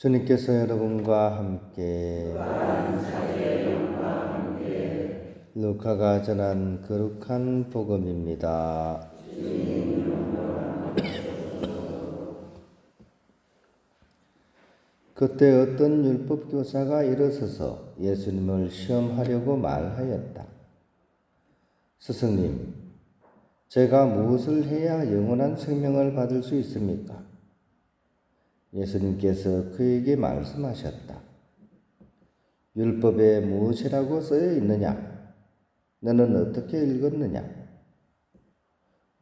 주님께서 여러분과 함께 루카가 전한 거룩한 복음입니다. 그때 어떤 율법교사가 일어서서 예수님을 시험하려고 말하였다. 스승님, 제가 무엇을 해야 영원한 생명을 받을 수 있습니까? 예수님께서 그에게 말씀하셨다. 율법에 무엇이라고 쓰여 있느냐? 너는 어떻게 읽었느냐?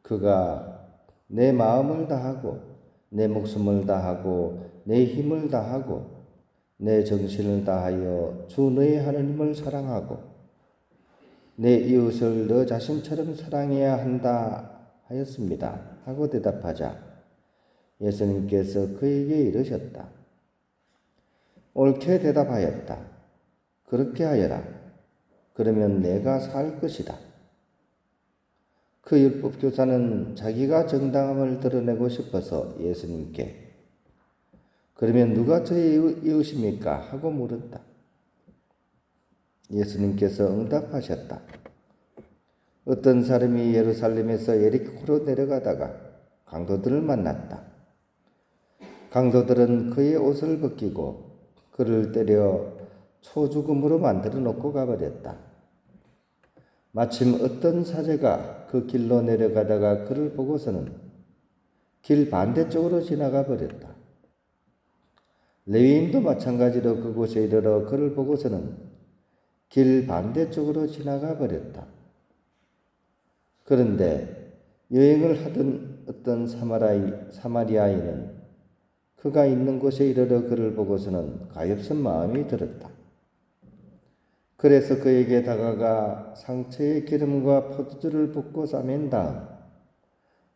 그가 내 마음을 다하고 내 목숨을 다하고 내 힘을 다하고 내 정신을 다하여 주 너의 하나님을 사랑하고 내 이웃을 너 자신처럼 사랑해야 한다 하였습니다. 하고 대답하자 예수님께서 그에게 이르셨다. 옳게 대답하였다. 그렇게 하여라. 그러면 내가 살 것이다. 그 율법교사는 자기가 정당함을 드러내고 싶어서 예수님께 그러면 누가 저의 이웃입니까? 하고 물었다. 예수님께서 응답하셨다. 어떤 사람이 예루살렘에서 예리코로 내려가다가 강도들을 만났다. 강도들은 그의 옷을 벗기고 그를 때려 초죽음으로 만들어 놓고 가버렸다. 마침 어떤 사제가 그 길로 내려가다가 그를 보고서는 길 반대쪽으로 지나가 버렸다. 레위인도 마찬가지로 그곳에 이르러 그를 보고서는 길 반대쪽으로 지나가 버렸다. 그런데 여행을 하던 어떤 사마리아인은 그가 있는 곳에 이르러 그를 보고서는 가엾은 마음이 들었다. 그래서 그에게 다가가 상처에 기름과 포도주를 붓고 싸맨 다음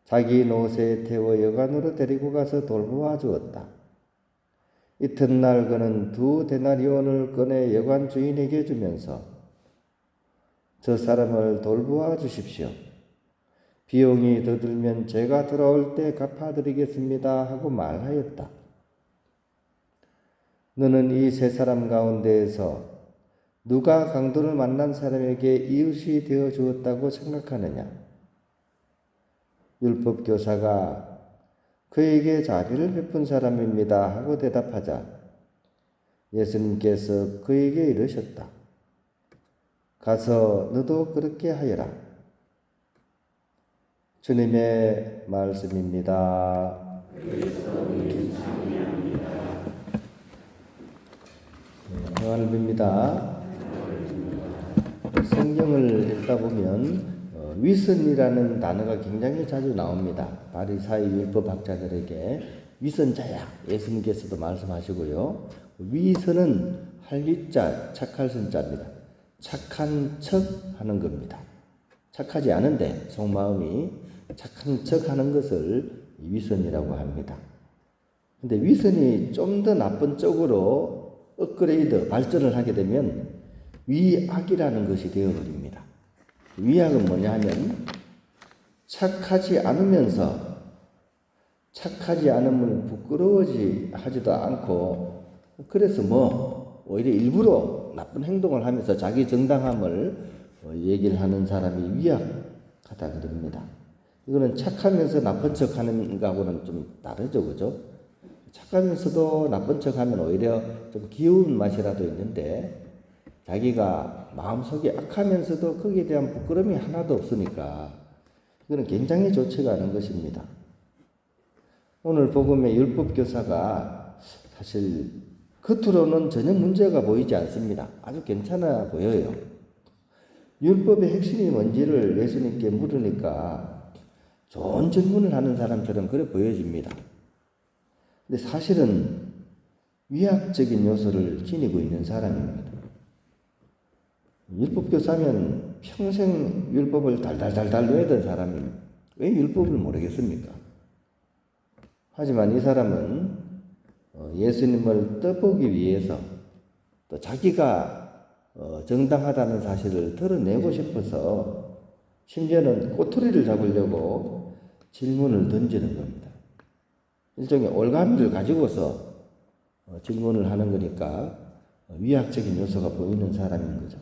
자기 노새에 태워 여관으로 데리고 가서 돌보아 주었다. 이튿날 그는 2데나리온을 꺼내 여관 주인에게 주면서 저 사람을 돌보아 주십시오. 비용이 더 들면 제가 돌아올 때 갚아드리겠습니다 하고 말하였다. 너는 이 세 사람 가운데에서 누가 강도를 만난 사람에게 이웃이 되어 주었다고 생각하느냐? 율법교사가 그에게 자비를 베푼 사람입니다 하고 대답하자 예수님께서 그에게 이르셨다. 가서 너도 그렇게 하여라. 주님의 말씀입니다. 평안을 빕니다. 성경을 읽다 보면 위선이라는 단어가 굉장히 자주 나옵니다. 바리사이 율법학자들에게 위선자야 예수님께서도 말씀하시고요. 위선은 할리자 착할 선자입니다. 착한 척 하는 겁니다. 착하지 않은데 속마음이 착한 척 하는 것을 위선이라고 합니다. 근데 위선이 좀 더 나쁜 쪽으로 업그레이드, 발전을 하게 되면 위악이라는 것이 되어버립니다. 위악은 뭐냐 하면 착하지 않으면서 착하지 않음을 부끄러워하지도 않고 그래서 오히려 일부러 나쁜 행동을 하면서 자기 정당함을 얘기를 하는 사람이 위악하다 그럽니다. 이거는 착하면서 나쁜 척하는 거하고는 좀 다르죠, 그죠? 착하면서도 나쁜 척하면 오히려 좀 귀여운 맛이라도 있는데 자기가 마음속에 악하면서도 거기에 대한 부끄러움이 하나도 없으니까 이거는 굉장히 좋지가 않은 것입니다. 오늘 복음의 율법교사가 사실 겉으로는 전혀 문제가 보이지 않습니다. 아주 괜찮아 보여요. 율법의 핵심이 뭔지를 예수님께 물으니까 좋은 질문을 하는 사람처럼 그래 보여집니다. 근데 사실은 위약적인 요소를 지니고 있는 사람입니다. 율법교사면 평생 율법을 달달달달 외우던 사람입니다. 왜 율법을 모르겠습니까? 하지만 이 사람은 예수님을 떠보기 위해서 또 자기가 정당하다는 사실을 드러내고 싶어서 심지어는 꼬투리를 잡으려고 질문을 던지는 겁니다. 일종의 올가미를 가지고서 증언을 하는 거니까 위약적인 요소가 보이는 사람인 거죠.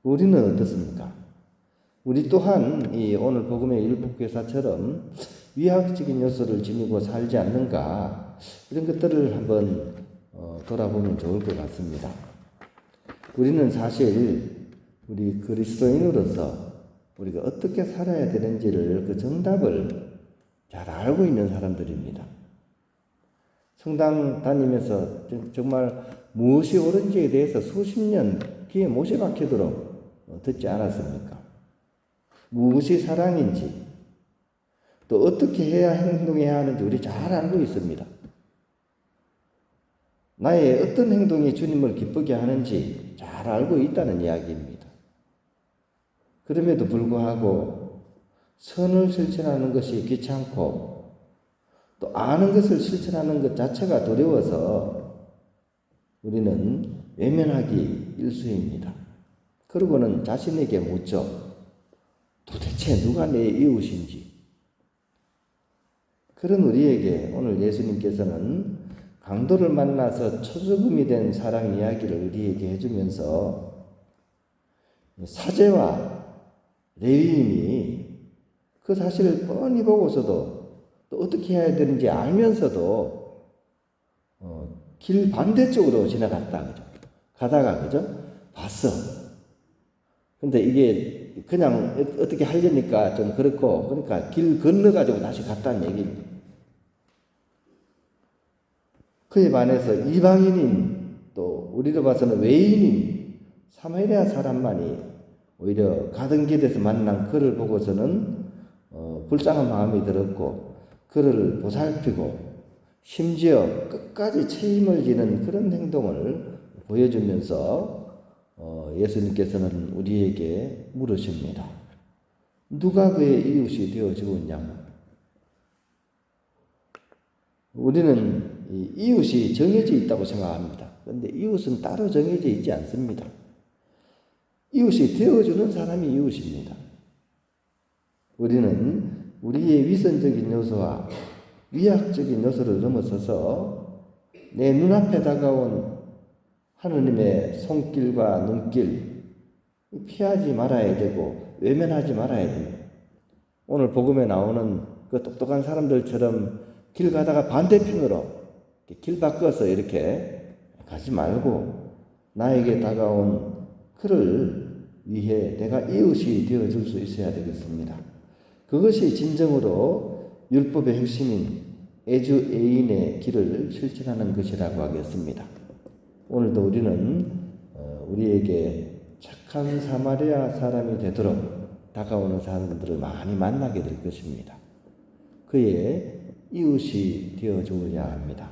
우리는 어떻습니까? 우리 또한 이 오늘 복음의 일부 교사처럼 위약적인 요소를 지니고 살지 않는가, 이런 것들을 한번 돌아보면 좋을 것 같습니다. 우리는 사실 우리 그리스도인으로서 우리가 어떻게 살아야 되는지를 그 정답을 잘 알고 있는 사람들입니다. 성당 다니면서 정말 무엇이 옳은지에 대해서 수십 년 귀에 못이 박히도록 듣지 않았습니까? 무엇이 사랑인지, 또 어떻게 해야 행동해야 하는지 우리 잘 알고 있습니다. 나의 어떤 행동이 주님을 기쁘게 하는지 잘 알고 있다는 이야기입니다. 그럼에도 불구하고 선을 실천하는 것이 귀찮고 또 아는 것을 실천하는 것 자체가 두려워서 우리는 외면하기 일쑤입니다. 그러고는 자신에게 묻죠. 도대체 누가 내 이웃인지. 그런 우리에게 오늘 예수님께서는 강도를 만나서 초조금이 된 사람 이야기를 우리에게 해주면서 사제와 레위인이 그 사실을 뻔히 보고서도 또 어떻게 해야 되는지 알면서도 길 반대쪽으로 지나갔다, 그죠? 가다가, 그죠? 봤어. 근데 이게 그냥 어떻게 하려니까 좀 그렇고, 그러니까 길 건너가지고 다시 갔다는 얘기입니다. 그에 반해서 이방인인, 또 우리로 봐서는 외인인 사마리아 사람만이 오히려 가던 길에서 만난 그를 보고서는 불쌍한 마음이 들었고 그를 보살피고 심지어 끝까지 책임을 지는 그런 행동을 보여주면서 예수님께서는 우리에게 물으십니다. 누가 그의 이웃이 되어주고 있냐고. 우리는 이웃이 정해져 있다고 생각합니다. 그런데 이웃은 따로 정해져 있지 않습니다. 이웃이 되어주는 사람이 이웃입니다. 우리는 우리의 위선적인 요소와 위약적인 요소를 넘어서서 내 눈앞에 다가온 하느님의 손길과 눈길 피하지 말아야 되고 외면하지 말아야 됩니다. 오늘 복음에 나오는 그 똑똑한 사람들처럼 길 가다가 반대편으로 길 바꿔서 이렇게 가지 말고 나에게 다가온 그를 위해 내가 이웃이 되어줄 수 있어야 되겠습니다. 그것이 진정으로 율법의 핵심인 애주애인의 길을 실천하는 것이라고 하겠습니다. 오늘도 우리는 우리에게 착한 사마리아 사람이 되도록 다가오는 사람들을 많이 만나게 될 것입니다. 그의 이웃이 되어줘야 합니다.